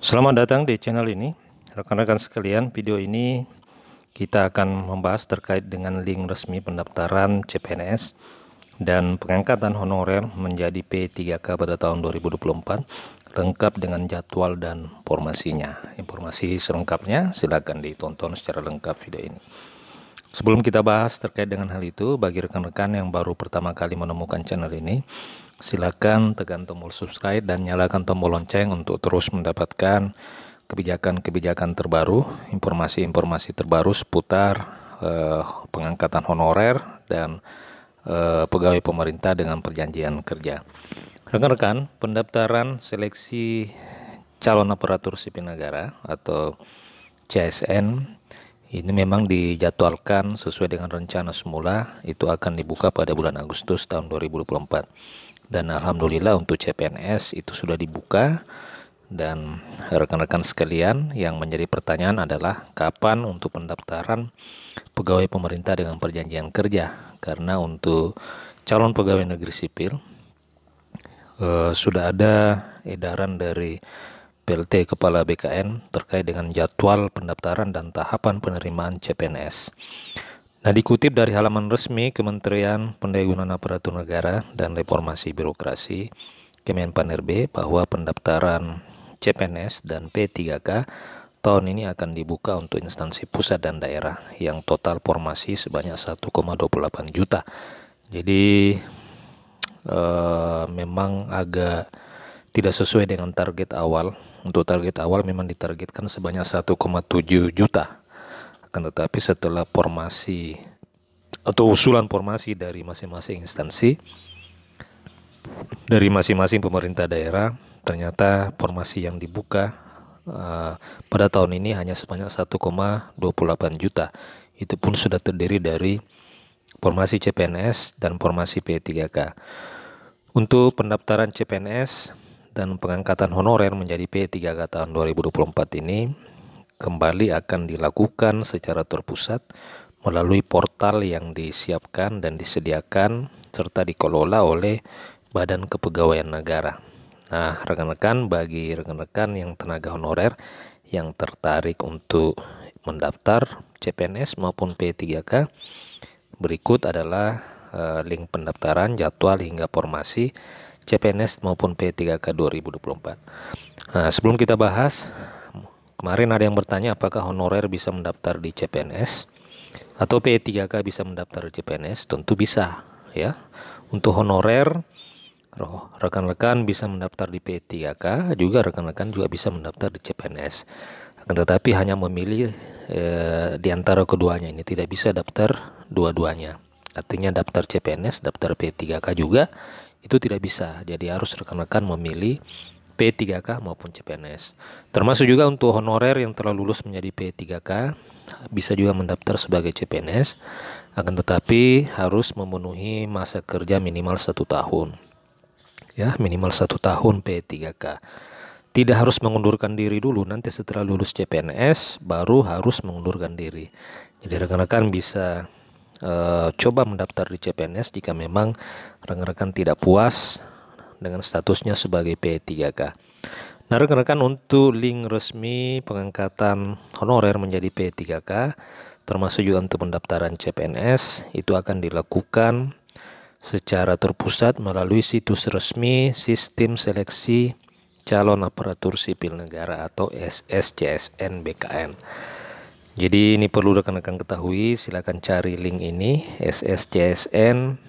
Selamat datang di channel ini. Rekan-rekan sekalian, video ini kita akan membahas terkait dengan link resmi pendaftaran CPNS dan pengangkatan honorer menjadi P3K pada tahun 2024, lengkap dengan jadwal dan formasinya. Informasi selengkapnya silakan ditonton secara lengkap video ini. Sebelum kita bahas terkait dengan hal itu, bagi rekan-rekan yang baru pertama kali menemukan channel ini, silakan tekan tombol subscribe dan nyalakan tombol lonceng untuk terus mendapatkan kebijakan-kebijakan terbaru, informasi-informasi terbaru seputar pengangkatan honorer dan pegawai pemerintah dengan perjanjian kerja. Rekan-rekan, pendaftaran seleksi calon aparatur sipil negara atau CSN ini memang dijadwalkan sesuai dengan rencana semula, itu akan dibuka pada bulan Agustus tahun 2024. Dan alhamdulillah untuk CPNS itu sudah dibuka. Dan rekan-rekan sekalian, yang menjadi pertanyaan adalah kapan untuk pendaftaran pegawai pemerintah dengan perjanjian kerja. Karena untuk calon pegawai negeri sipil sudah ada edaran dari PLT Kepala BKN terkait dengan jadwal pendaftaran dan tahapan penerimaan CPNS. Nah, dikutip dari halaman resmi Kementerian Pendayagunaan Aparatur Negara dan Reformasi Birokrasi Kemenpan.RB bahwa pendaftaran CPNS dan P3K tahun ini akan dibuka untuk instansi pusat dan daerah yang total formasi sebanyak 1,28 juta. Jadi memang agak tidak sesuai dengan target awal. Untuk target awal memang ditargetkan sebanyak 1,7 juta. Akan tetapi setelah formasi atau usulan formasi dari masing-masing instansi, dari masing-masing pemerintah daerah, ternyata formasi yang dibuka pada tahun ini hanya sebanyak 1,28 juta. Itu pun sudah terdiri dari formasi CPNS dan formasi P3K. Untuk pendaftaran CPNS dan pengangkatan honorer menjadi P3K tahun 2024 ini kembali akan dilakukan secara terpusat melalui portal yang disiapkan dan disediakan serta dikelola oleh Badan Kepegawaian Negara. Nah, rekan-rekan, bagi rekan-rekan yang tenaga honorer yang tertarik untuk mendaftar CPNS maupun P3K, berikut adalah link pendaftaran, jadwal hingga formasi CPNS maupun P3K 2024. Nah, sebelum kita bahas, kemarin ada yang bertanya apakah honorer bisa mendaftar di CPNS atau P3K bisa mendaftar di CPNS. Tentu bisa, ya. Untuk honorer, rekan-rekan bisa mendaftar di P3K, juga rekan-rekan juga bisa mendaftar di CPNS. Akan tetapi hanya memilih di antara keduanya, ini tidak bisa daftar dua-duanya. Artinya daftar CPNS, daftar P3K juga itu tidak bisa. Jadi harus rekan-rekan memilih P3K maupun CPNS. Termasuk juga untuk honorer yang telah lulus menjadi P3K bisa juga mendaftar sebagai CPNS, akan tetapi harus memenuhi masa kerja minimal 1 tahun. Ya, minimal 1 tahun P3K. Tidak harus mengundurkan diri dulu, nanti setelah lulus CPNS baru harus mengundurkan diri. Jadi rekan-rekan bisa coba mendaftar di CPNS jika memang rekan-rekan tidak puas dengan statusnya sebagai P3K. Nah, rekan-rekan, untuk link resmi pengangkatan honorer menjadi P3K termasuk juga untuk pendaftaran CPNS itu akan dilakukan secara terpusat melalui situs resmi Sistem Seleksi Calon Aparatur Sipil Negara atau SSCSN BKN. Jadi ini perlu rekan-rekan ketahui, silakan cari link ini sscsn.bkn.go.id.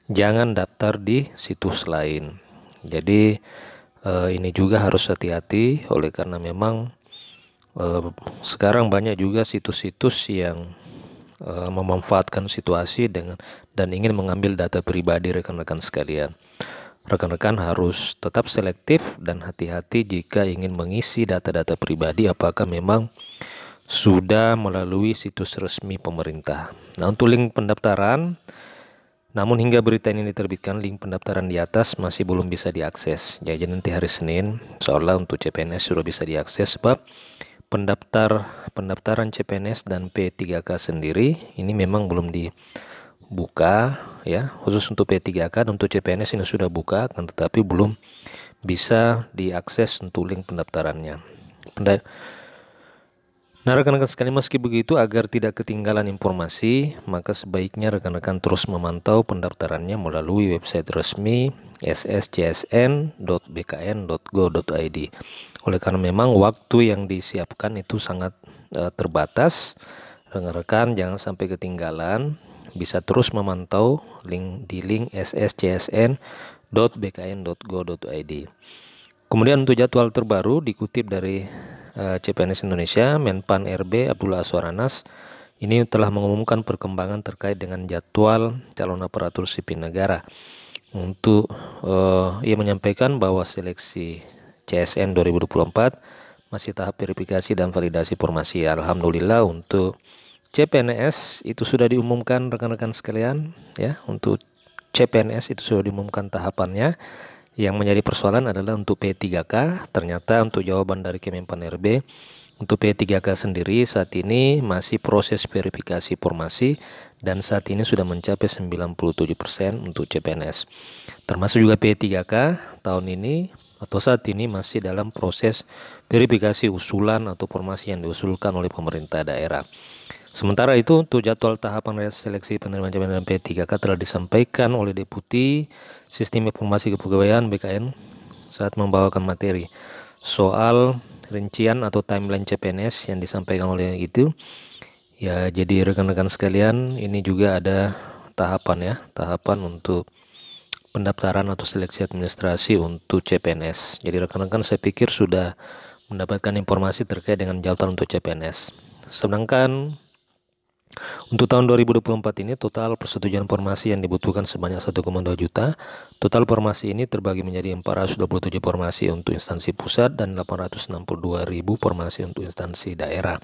Jangan daftar di situs lain. Jadi ini juga harus hati-hati oleh karena memang sekarang banyak juga situs-situs yang memanfaatkan situasi dan ingin mengambil data pribadi rekan-rekan sekalian. Rekan-rekan harus tetap selektif dan hati-hati jika ingin mengisi data-data pribadi apakah memang sudah melalui situs resmi pemerintah. Nah, untuk link pendaftaran, namun hingga berita ini diterbitkan, link pendaftaran di atas masih belum bisa diakses. Jadi nanti hari Senin, seolah untuk CPNS sudah bisa diakses, sebab pendaftaran CPNS dan P3K sendiri ini memang belum dibuka, ya, khusus untuk P3K dan untuk CPNS ini sudah buka, kan, tetapi belum bisa diakses untuk link pendaftarannya. Nah, rekan-rekan sekalian, meski begitu, agar tidak ketinggalan informasi, maka sebaiknya rekan-rekan terus memantau pendaftarannya melalui website resmi sscsn.bkn.go.id. Oleh karena memang waktu yang disiapkan itu sangat terbatas, rekan-rekan jangan sampai ketinggalan, bisa terus memantau di link sscsn.bkn.go.id. Kemudian untuk jadwal terbaru dikutip dari CPNS Indonesia, Menpan RB Abdullah Azwar Anas ini telah mengumumkan perkembangan terkait dengan jadwal calon aparatur sipil negara. Untuk ia menyampaikan bahwa seleksi CSN 2024 masih tahap verifikasi dan validasi formasi. Alhamdulillah untuk CPNS itu sudah diumumkan rekan-rekan sekalian ya. Untuk CPNS itu sudah diumumkan tahapannya. Yang menjadi persoalan adalah untuk P3K. Ternyata untuk jawaban dari Kemenpan RB, untuk P3K sendiri saat ini masih proses verifikasi formasi dan saat ini sudah mencapai 97% untuk CPNS. Termasuk juga P3K tahun ini atau saat ini masih dalam proses verifikasi usulan atau formasi yang diusulkan oleh pemerintah daerah. Sementara itu untuk jadwal tahapan seleksi penerimaan jabatan P3K telah disampaikan oleh Deputi Sistem Informasi Kepegawaian BKN saat membawakan materi soal rincian atau timeline CPNS yang disampaikan oleh itu. Ya, jadi rekan-rekan sekalian, ini juga ada tahapan untuk pendaftaran atau seleksi administrasi untuk CPNS. Jadi rekan-rekan saya pikir sudah mendapatkan informasi terkait dengan jabatan untuk CPNS. Sedangkan untuk tahun 2024 ini total persetujuan formasi yang dibutuhkan sebanyak 1,2 juta. Total formasi ini terbagi menjadi 427 formasi untuk instansi pusat dan 862.000 formasi untuk instansi daerah.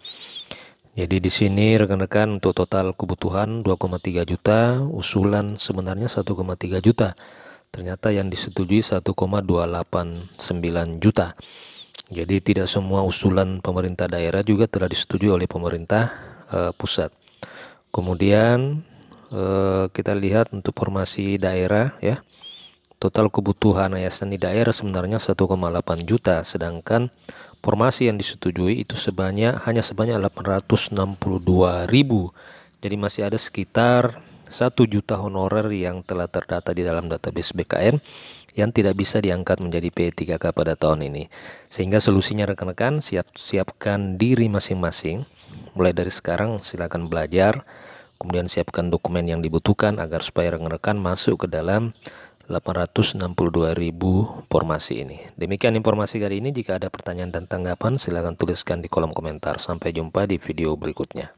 Jadi di sini rekan-rekan untuk total kebutuhan 2,3 juta, usulan sebenarnya 1,3 juta. Ternyata yang disetujui 1,289 juta. Jadi tidak semua usulan pemerintah daerah juga telah disetujui oleh pemerintah pusat. Kemudian kita lihat untuk formasi daerah ya. Total kebutuhan yayasan di daerah sebenarnya 1,8 juta, sedangkan formasi yang disetujui itu hanya sebanyak 862.000. Jadi masih ada sekitar 1 juta honorer yang telah terdata di dalam database BKN yang tidak bisa diangkat menjadi P3K pada tahun ini. Sehingga solusinya rekan-rekan siapkan diri masing-masing. Mulai dari sekarang silakan belajar, kemudian siapkan dokumen yang dibutuhkan agar supaya rekan-rekan masuk ke dalam 862.000 formasi ini. Demikian informasi kali ini. Jika ada pertanyaan dan tanggapan silakan tuliskan di kolom komentar. Sampai jumpa di video berikutnya.